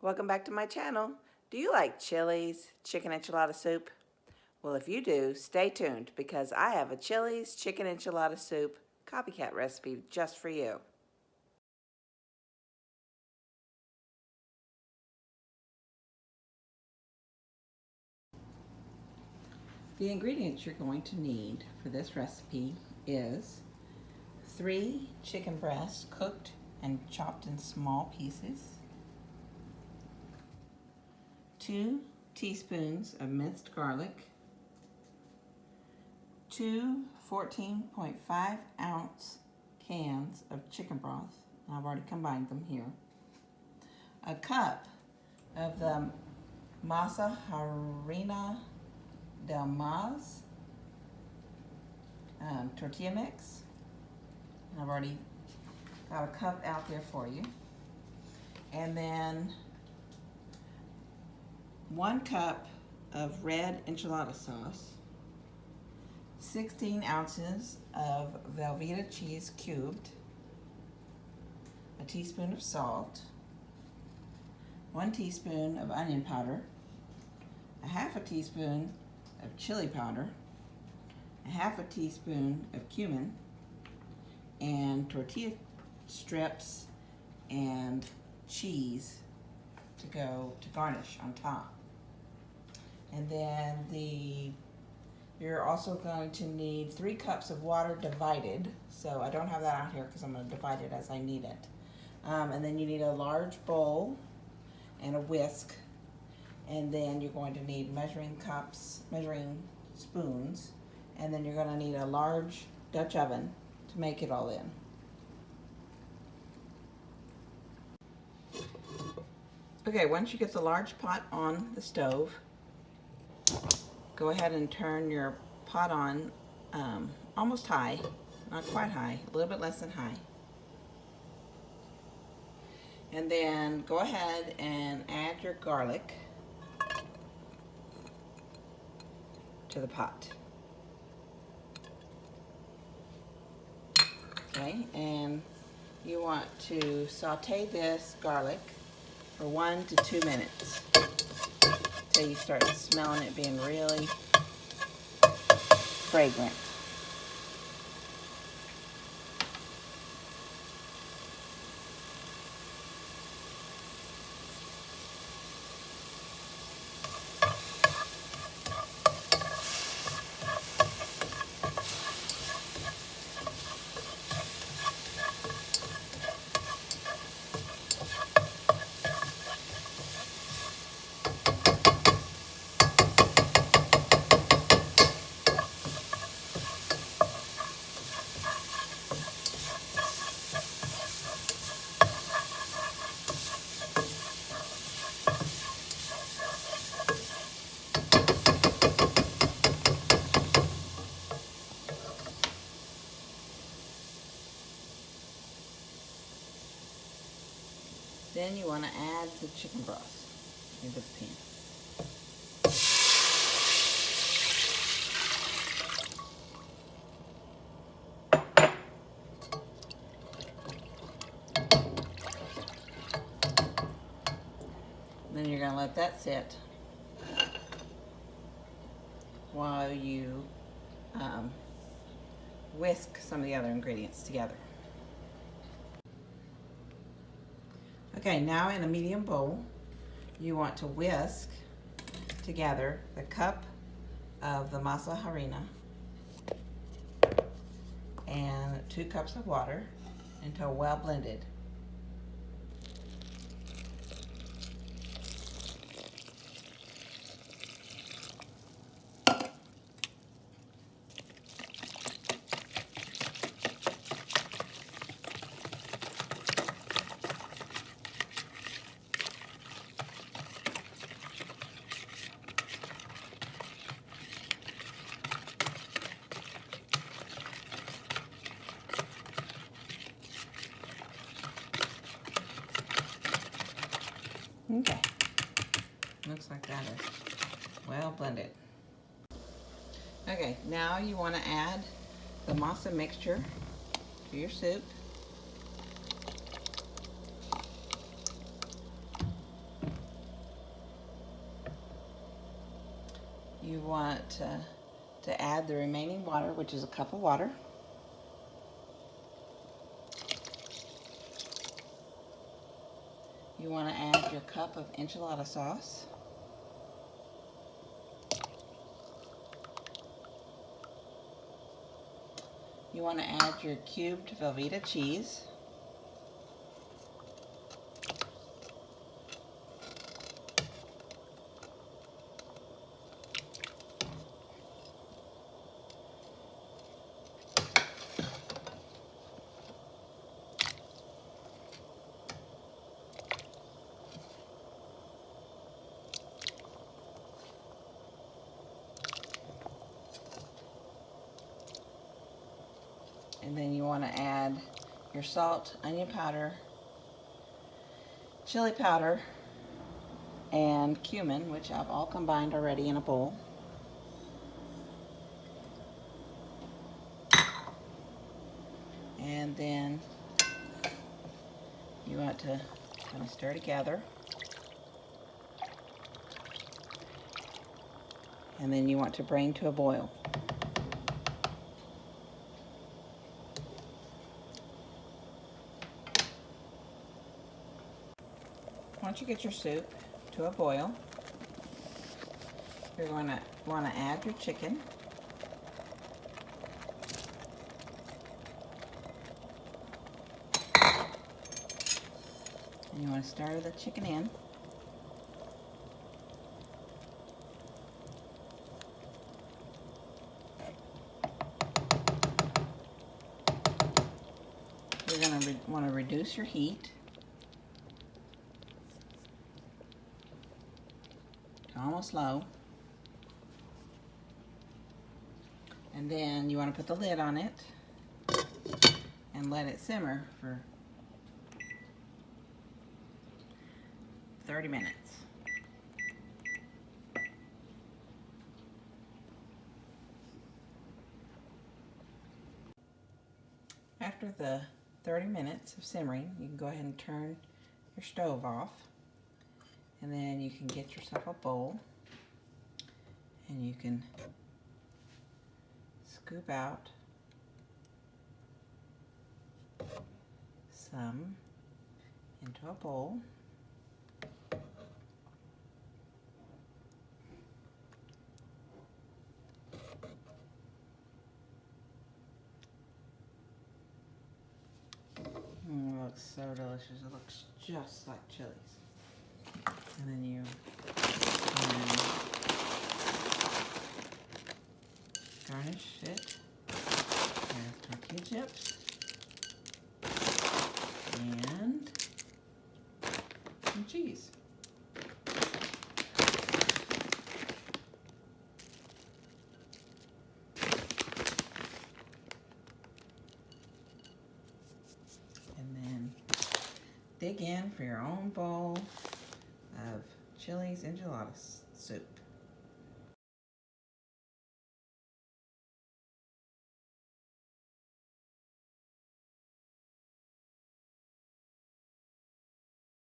Welcome back to my channel. Do you like Chili's chicken enchilada soup? Well, if you do, stay tuned because I have a Chili's chicken enchilada soup copycat recipe just for you. The ingredients you're going to need for this recipe is 3 chicken breasts cooked and chopped in small pieces, 2 teaspoons of minced garlic, 2 14.5 ounce cans of chicken broth. I've already combined them here. A cup of the masa harina del mas tortilla mix. I've already got a cup out there for you. And then 1 cup of red enchilada sauce, 16 ounces of Velveeta cheese cubed, a teaspoon of salt, 1 teaspoon of onion powder, a half a teaspoon of chili powder, a half a teaspoon of cumin, and tortilla strips and cheese to go to garnish on top. And then you're also going to need 3 cups of water divided. So I don't have that out here because I'm going to divide it as I need it. And then you need a large bowl and a whisk. And then you're going to need measuring spoons. And then you're going to need a large Dutch oven to make it all in. Okay, once you get the large pot on the stove, go ahead and turn your pot on almost high, not quite high, a little bit less than high. And then go ahead and add your garlic to the pot. Okay, and you want to saute this garlic for 1 to 2 minutes until you start smelling it being really fragrant. Then you want to add the chicken broth into the pan. Then you're going to let that sit while you whisk some of the other ingredients together. Okay, now in a medium bowl, you want to whisk together the cup of the masa harina and 2 cups of water until well blended. Okay, looks like that is well blended. Okay, now you want to add the masa mixture to your soup. You want to add the remaining water, which is a cup of water. You want to add your cup of enchilada sauce. You want to add your cubed Velveeta cheese. And then you want to add your salt, onion powder, chili powder, and cumin, which I've all combined already in a bowl. And then you want to kind of stir together. And then you want to bring to a boil. Once you get your soup to a boil, you're going to want to add your chicken. And you want to stir the chicken in. You're going to want to reduce your heat to almost low. And then you want to put the lid on it and let it simmer for 30 minutes. After the 30 minutes of simmering, you can go ahead and turn your stove off. And then you can get yourself a bowl and you can scoop out some into a bowl. It looks so delicious. It looks just like chilies. And then you garnish it with tortilla chips and some cheese. And then dig in for your own bowl of Chili's enchilada soup.